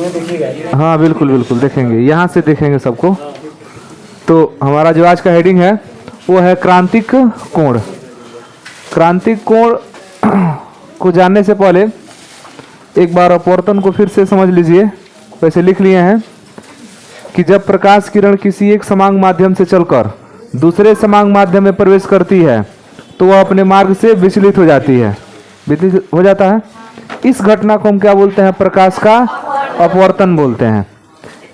देखिएगा। हाँ बिल्कुल बिल्कुल देखेंगे, यहाँ से देखेंगे सबको। तो हमारा जो आज का हेडिंग है वो है क्रांतिक कोण। क्रांतिक कोण को जानने से पहले एक बार अपवर्तन को फिर से समझ लीजिए। वैसे लिख लिए हैं कि जब प्रकाश किरण किसी एक समांग माध्यम से चलकर दूसरे समांग माध्यम में प्रवेश करती है तो वह अपने मार्ग से विचलित हो जाती है, विचलित हो जाता है। इस घटना को हम क्या बोलते हैं? प्रकाश का अपवर्तन बोलते हैं।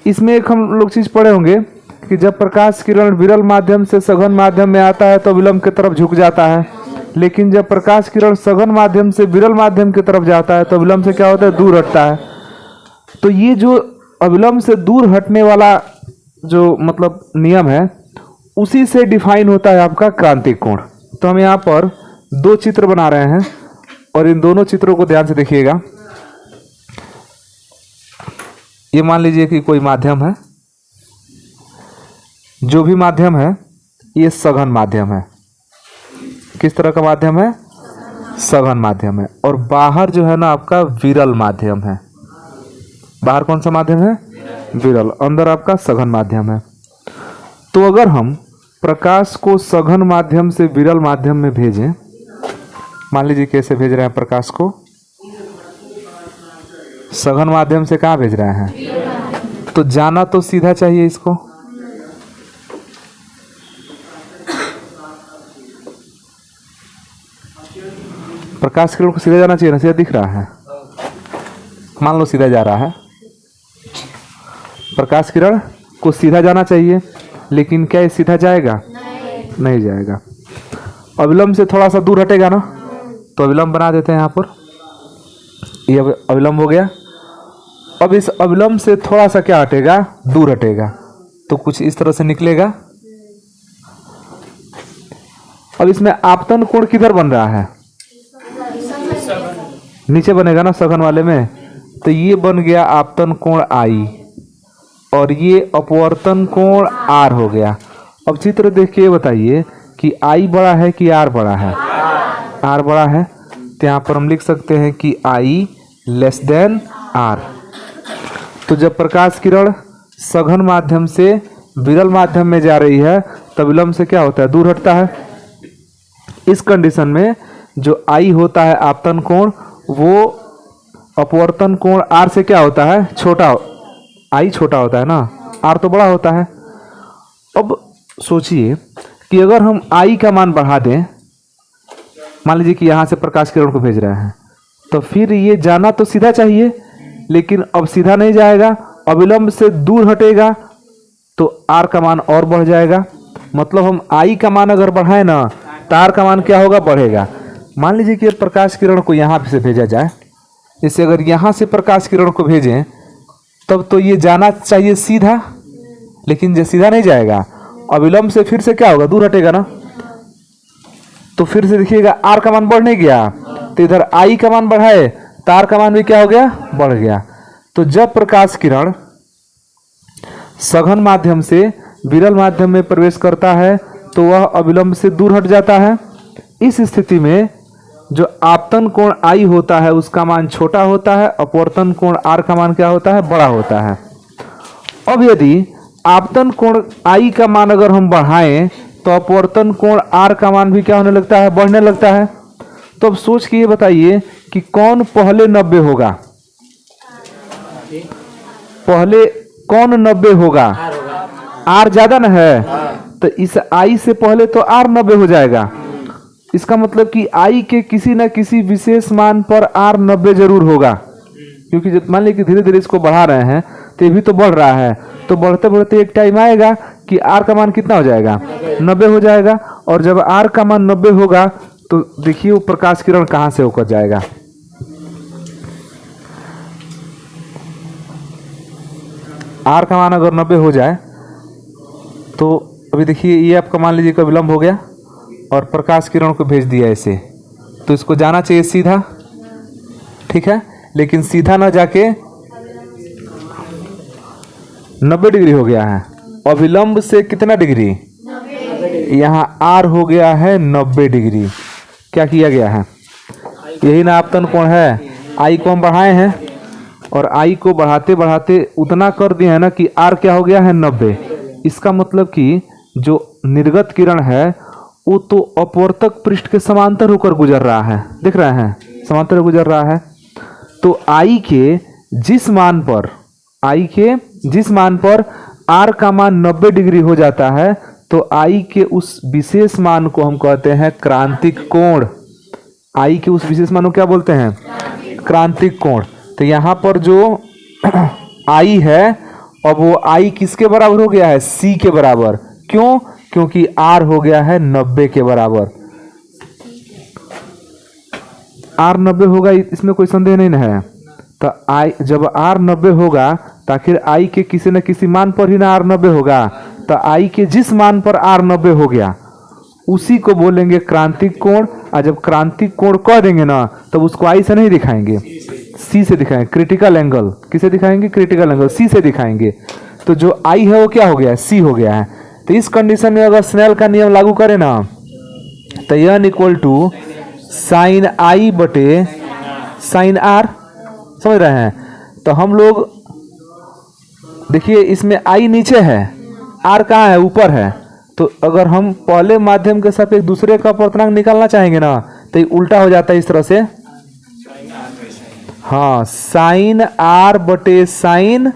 इसमें एक हम लोग चीज पढ़े होंगे कि जब प्रकाश किरण विरल माध्यम से सघन माध्यम में आता है तो विलंब की तरफ झुक जाता है, लेकिन जब प्रकाश किरण सघन माध्यम से विरल माध्यम की तरफ जाता है तो विलंब से क्या होता है? दूर हटता है। तो ये जो अविलंब से दूर हटने वाला जो मतलब नियम है उसी से डिफाइन होता है आपका क्रांतिक कोण। तो हम यहाँ पर दो चित्र बना रहे हैं और इन दोनों चित्रों को ध्यान से देखिएगा। ये मान लीजिए कि कोई माध्यम है, जो भी माध्यम है ये सघन माध्यम है। किस तरह का माध्यम है? सघन माध्यम है। और बाहर जो है ना आपका विरल माध्यम है। बाहर कौन सा माध्यम है? विरल। अंदर आपका सघन माध्यम है। तो अगर हम प्रकाश को सघन माध्यम से विरल माध्यम में भेजें, मान लीजिए कैसे भेज रहे हैं प्रकाश को? सघन माध्यम से कहाँ भेज रहे हैं? तो जाना तो सीधा चाहिए इसको। प्रकाश किरण को सीधा जाना चाहिए ना? सीधा दिख रहा है, मान लो सीधा जा रहा है। प्रकाश किरण को सीधा जाना चाहिए, लेकिन क्या ये सीधा जाएगा? नहीं जाएगा। अविलंब से थोड़ा सा दूर हटेगा ना, तो अविलंब बना देते हैं यहाँ पर। ये अविलंब हो गया। अब इस अविलंब से थोड़ा सा क्या हटेगा? दूर हटेगा। तो कुछ इस तरह से निकलेगा। अब इसमें आपतन कोण किधर बन रहा है? नीचे बनेगा ना सघन वाले में। तो ये बन गया आपतन कोण आई और ये अपवर्तन कोण आर हो गया। अब चित्र देख के बताइए कि आई बड़ा है कि आर बड़ा है? आर बड़ा है। तो यहाँ पर हम लिख सकते हैं कि आई लेस देन आर। तो जब प्रकाश किरण सघन माध्यम से विरल माध्यम में जा रही है तब विलंब से क्या होता है? दूर हटता है। इस कंडीशन में जो आई होता है आपतन कोण, वो अपवर्तन कोण आर से क्या होता है? छोटा। आई छोटा होता है ना, आर तो बड़ा होता है। अब सोचिए कि अगर हम आई का मान बढ़ा दें, मान लीजिए कि यहाँ से प्रकाश किरण को भेज रहे हैं, तो फिर ये जाना तो सीधा चाहिए, लेकिन अब सीधा नहीं जाएगा, अविलंब से दूर हटेगा, तो आर का मान और बढ़ जाएगा। मतलब हम आई का मान अगर बढ़ाएं ना तो आर का मान क्या होगा? बढ़ेगा। मान लीजिए कि प्रकाश किरण को यहाँ से भेजा जाए, जैसे अगर यहाँ से प्रकाश किरण को भेजें तब तो ये जाना चाहिए सीधा, लेकिन जो सीधा नहीं जाएगा, अविलंब से फिर से क्या होगा? दूर हटेगा ना। तो फिर से देखिएगा आर का मान बढ़ नहीं गया, तो इधर आई का मान बढ़ाए तो आर का मान भी क्या हो गया? बढ़ गया। तो जब प्रकाश किरण सघन माध्यम से विरल माध्यम में प्रवेश करता है तो वह अविलंब से दूर हट जाता है। इस स्थिति में जो आपतन कोण आई होता है उसका मान छोटा होता है, अपवर्तन कोण आर का मान क्या होता है? बड़ा होता है। अब यदि आपतन कोण आई का मान अगर हम बढ़ाएं तो अपवर्तन कोण आर का मान भी क्या होने लगता है? बढ़ने लगता है। तो अब सोच के ये बताइए कि कौन पहले 90 होगा? पहले कौन 90 होगा? आर ज्यादा ना है, तो इस आई से पहले तो आर 90 हो जाएगा। इसका मतलब कि आई के किसी न किसी विशेष मान पर आर 90 जरूर होगा, क्योंकि जब मान लीजिए कि धीरे धीरे इसको बढ़ा रहे हैं तो ये भी तो बढ़ रहा है। तो बढ़ते बढ़ते एक टाइम आएगा कि आर का मान कितना हो जाएगा? 90 हो जाएगा। और जब आर का मान 90 होगा तो देखिए वो प्रकाश किरण कहाँ से होकर जाएगा? आर का मान अगर 90 हो जाए तो अभी देखिए ये आपका मान लीजिए कि विलंब हो गया और प्रकाश किरण को भेज दिया ऐसे, तो इसको जाना चाहिए सीधा, ठीक है, लेकिन सीधा ना जाके 90 डिग्री हो गया है। अविलंब से कितना डिग्री? यहाँ आर हो गया है 90 डिग्री। क्या किया गया है? यही ना आपतन कोण है। आई को हम बढ़ाए हैं और आई को बढ़ाते बढ़ाते उतना कर दिया है ना कि आर क्या हो गया है 90। इसका मतलब कि जो निर्गत किरण है वो तो अपवर्तक पृष्ठ के समांतर होकर गुजर रहा है, देख रहे हैं, समांतर गुजर रहा है। तो आई के जिस मान पर आर का मान 90 डिग्री हो जाता है तो आई के उस विशेष मान को हम कहते हैं क्रांतिक कोण। आई के उस विशेष मान को क्या बोलते हैं? क्रांतिक कोण। तो यहाँ पर जो आई है अब वो आई किसके बराबर हो गया है? सी के बराबर। क्यों? क्योंकि आर हो गया है 90 के बराबर। आर 90 होगा, इसमें कोई संदेह नहीं है। तो आई जब आर 90 होगा तो आखिर आई के किसी न किसी मान पर ही ना आर 90 होगा। तो आई के जिस मान पर आर 90 हो गया उसी को बोलेंगे क्रांतिक कोण। और जब क्रांतिक कोण कह देंगे ना तब उसको आई से नहीं दिखाएंगे, सी से दिखाएंगे। क्रिटिकल एंगल किसे दिखाएंगे? क्रिटिकल एंगल सी से दिखाएंगे। तो जो आई है वो क्या हो गया है? सी हो गया है। तो इस कंडीशन में अगर स्नेल का नियम लागू करें ना तो n इक्वल टू साइन आई बटे साइन आर, समझ रहे हैं? तो हम लोग देखिए इसमें आई नीचे है, आर कहाँ है? ऊपर है। तो अगर हम पहले माध्यम के साथ एक दूसरे का अपवर्तनांक निकालना चाहेंगे ना तो ये उल्टा हो जाता है इस तरह से। हाँ, साइन आर बटे साइन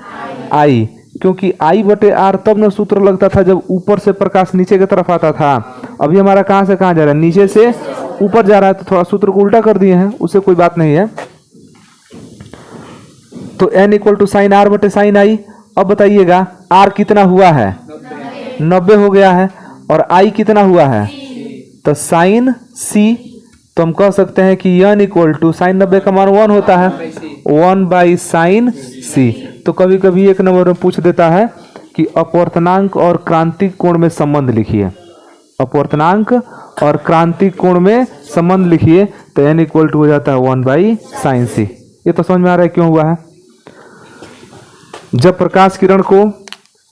आई, क्योंकि आई बटे आर तब न सूत्र लगता था जब ऊपर से प्रकाश नीचे की तरफ आता था। अभी हमारा कहाँ से कहाँ जा रहा है? नीचे से ऊपर जा रहा है। तो थोड़ा सूत्र को उल्टा कर दिए हैं, उससे कोई बात नहीं है। तो n equal to sine R बटे साइन आई। अब बताइएगा आर कितना हुआ है? 90 हो गया है। और आई कितना हुआ है? तो साइन सी। तो हम कह सकते हैं कि n इक्वल टू साइन 90 का मान 1 होता है, 1 बाई साइन सी। तो कभी कभी एक नंबर में पूछ देता है कि अपवर्तनांक और क्रांतिक कोण में संबंध लिखिए। अपवर्तनांक और क्रांतिक कोण में संबंध लिखिए। तो n इक्वल टू हो जाता है 1 बाई साइन सी। ये तो समझ में आ रहा है क्यों हुआ है? जब प्रकाश किरण को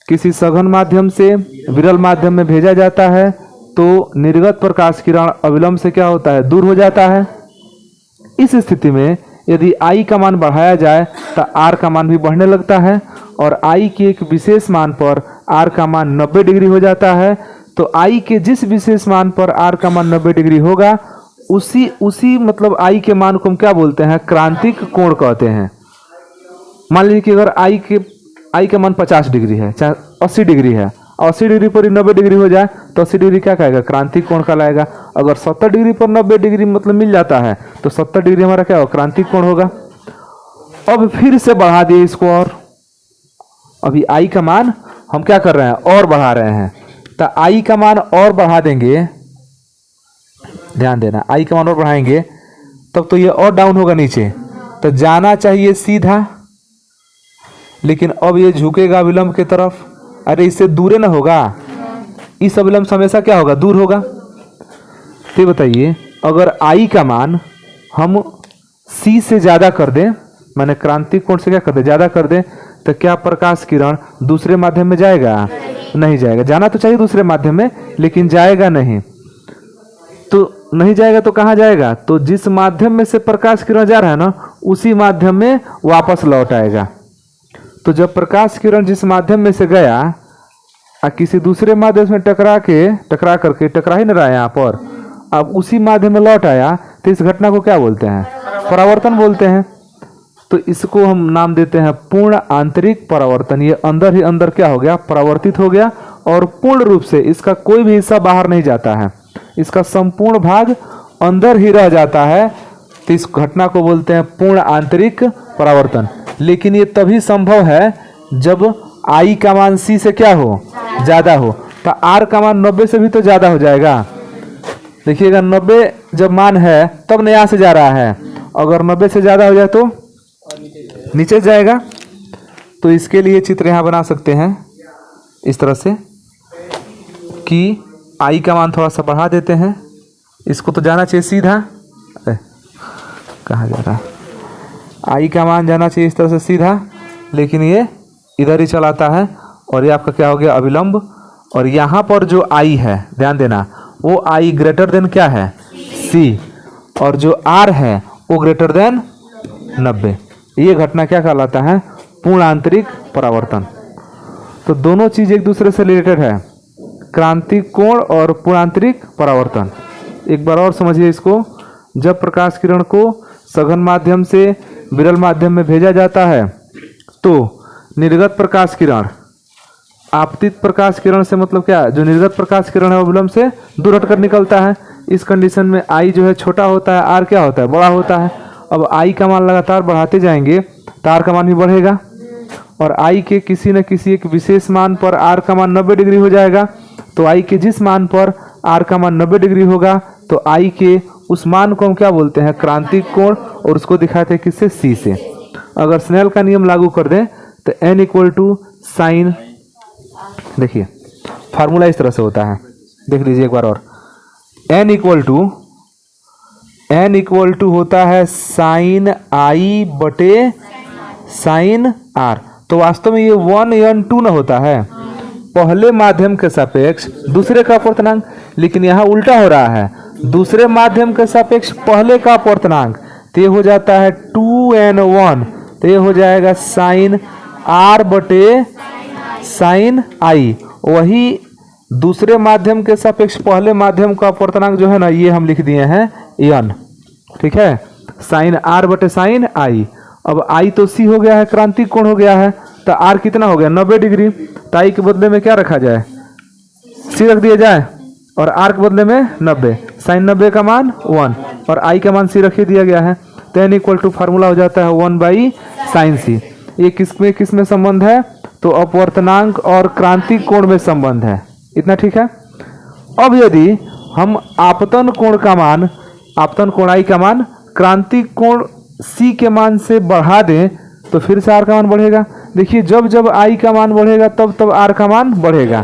किसी सघन माध्यम से विरल माध्यम में भेजा जाता है तो निर्गत प्रकाश किरण अविलंब से क्या होता है? दूर हो जाता है। इस स्थिति में यदि आई का मान बढ़ाया जाए तो आर का मान भी बढ़ने लगता है और आई के एक विशेष मान पर आर का मान 90 डिग्री हो जाता है। तो आई के जिस विशेष मान पर आर का मान 90 डिग्री होगा उसी मतलब आई के मान को हम क्या बोलते हैं? क्रांतिक कोण कहते हैं। मान लीजिए कि अगर आई का मान 50 डिग्री है, चाहे 80 डिग्री है, 80 डिग्री पर 90 डिग्री हो जाए तो 80 डिग्री क्या कहेगा? क्रांतिक कोण कहलाएगा। अगर 70 डिग्री पर 90 डिग्री मतलब मिल जाता है तो 70 डिग्री हमारा क्या होगा? क्रांतिक कोण होगा। अब फिर से बढ़ा दिए इसको, और अभी आई का मान हम क्या कर रहे हैं? और बढ़ा रहे हैं। तो आई का मान और बढ़ा देंगे, ध्यान देना, आई का मान और बढ़ाएंगे तब तो ये और डाउन होगा नीचे। तो जाना चाहिए सीधा, लेकिन अब ये झुकेगा अविलंब की तरफ। अरे इससे दूर ना होगा, इस अविलंब से हमेशा क्या होगा? दूर होगा। तो बताइए अगर आई का मान हम सी से ज्यादा कर दें, माने क्रांतिक कोण से क्या कर दें? ज्यादा कर दें, तो क्या प्रकाश किरण दूसरे माध्यम में जाएगा? नहीं जाएगा। जाना तो चाहिए दूसरे माध्यम में, लेकिन जाएगा नहीं। तो नहीं जाएगा तो कहाँ जाएगा? तो जिस माध्यम में से प्रकाश किरण जा रहा है ना उसी माध्यम में वापस लौट आएगा। तो जब प्रकाश किरण जिस माध्यम में से गया और किसी दूसरे माध्यम में टकरा ही नहीं रहा है यहाँ पर, अब उसी माध्यम में लौट आया, तो इस घटना को क्या बोलते हैं? परावर्तन बोलते हैं। तो इसको हम नाम देते हैं पूर्ण आंतरिक परावर्तन। ये अंदर ही अंदर क्या हो गया? परावर्तित हो गया और पूर्ण रूप से इसका कोई भी हिस्सा बाहर नहीं जाता है, इसका संपूर्ण भाग अंदर ही रह जाता है। तो इस घटना को बोलते हैं पूर्ण आंतरिक परावर्तन। लेकिन ये तभी संभव है जब आई का मान सी से क्या हो? ज्यादा हो। तो आर का मान 90 से भी तो ज्यादा हो जाएगा। देखिएगा 90 जब मान है तब न यहाँ से जा रहा है, अगर 90 से ज्यादा हो जाए तो नीचे जाएगा। तो इसके लिए चित्र यहाँ बना सकते हैं इस तरह से कि आई का मान थोड़ा सा बढ़ा देते हैं। इसको तो जाना चाहिए सीधा, कहाँ जा रहा है? आई का मान जाना चाहिए इस तरह से सीधा, लेकिन ये इधर ही चलाता है और ये आपका क्या हो गया? अविलंब। और यहाँ पर जो आई है, ध्यान देना, वो आई ग्रेटर देन क्या है? सी। और जो आर है वो ग्रेटर देन 90। ये घटना क्या कहलाता है? पूर्ण आंतरिक परावर्तन। तो दोनों चीज एक दूसरे से रिलेटेड है, क्रांतिक कोण और पूर्ण आंतरिक परावर्तन। एक बार और समझिए इसको। जब प्रकाश किरण को सघन माध्यम से विरल माध्यम में भेजा जाता है तो निर्गत प्रकाश किरण आपतित प्रकाश किरण से मतलब क्या, जो निर्गत प्रकाश किरण है वो विलंब से दूर हटकर निकलता है। इस कंडीशन में आई जो है छोटा होता है, आर क्या होता है? बड़ा होता है। अब आई का मान लगातार बढ़ाते जाएंगे तो आर का मान भी बढ़ेगा, और आई के किसी न किसी एक विशेष मान पर आर का मान 90 डिग्री हो जाएगा। तो आई के जिस मान पर आर का मान 90 डिग्री होगा तो आई के उस मान को हम क्या बोलते हैं? क्रांतिक कोण, और उसको दिखाते हैं किससे? सी से। अगर स्नेल का नियम लागू कर दें तो n इक्वल टू साइन, देखिए फार्मूला इस तरह से होता है, देख लीजिए एक बार और। n इक्वल टू होता है साइन आई बटे साइन आर। तो वास्तव में ये 1n2 न होता है, पहले माध्यम के सापेक्ष दूसरे का अपवर्तनांक, लेकिन यहाँ उल्टा हो रहा है, दूसरे माध्यम के सापेक्ष पहले का अपवर्तनांक। तो ये हो जाता है 2n1, तो ये हो जाएगा साइन आर बटे साइन आई। वही दूसरे माध्यम के सापेक्ष पहले माध्यम का अपवर्तनांक जो है ना, ये हम लिख दिए हैं n, ठीक है, साइन आर बटे साइन आई। अब आई तो सी हो गया है, क्रांतिक कोण हो गया है, तो आर कितना हो गया? 90 डिग्री। तो आई के बदले में क्या रखा जाए? सी रख दिया जाए, और आर के बदले में 90, साइन 90 का मान 1 और आई का मान सी रख दिया गया है। तो n इक्वल टू फार्मूला हो जाता है 1/sin c। ये किस में संबंध है? तो अपवर्तनांक और क्रांतिक कोण में संबंध है। इतना ठीक है। अब यदि हम आपतन कोण का मान, आपतन कोण आई का मान क्रांतिक कोण सी के मान से बढ़ा दें तो फिर से आर का मान बढ़ेगा। देखिए जब जब आई का मान बढ़ेगा तब तब आर का मान बढ़ेगा।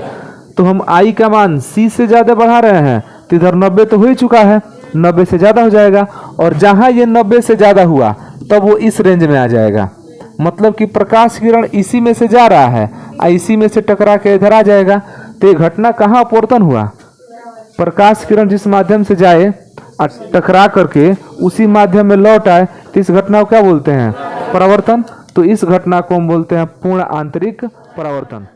तो हम आई का मान सी से ज़्यादा बढ़ा रहे हैं, तो इधर 90 तो हो ही चुका है, 90 से ज़्यादा हो जाएगा, और जहाँ ये 90 से ज़्यादा हुआ तब वो इस रेंज में आ जाएगा। मतलब कि प्रकाश किरण इसी में से जा रहा है, इसी में से टकरा के इधर आ जाएगा। तो ये घटना कहाँ अपवर्तन हुआ? प्रकाश किरण जिस माध्यम से जाए और टकरा करके उसी माध्यम में लौट आए, तो इस घटना को क्या बोलते हैं? परावर्तन। तो इस घटना को हम बोलते हैं पूर्ण आंतरिक परावर्तन।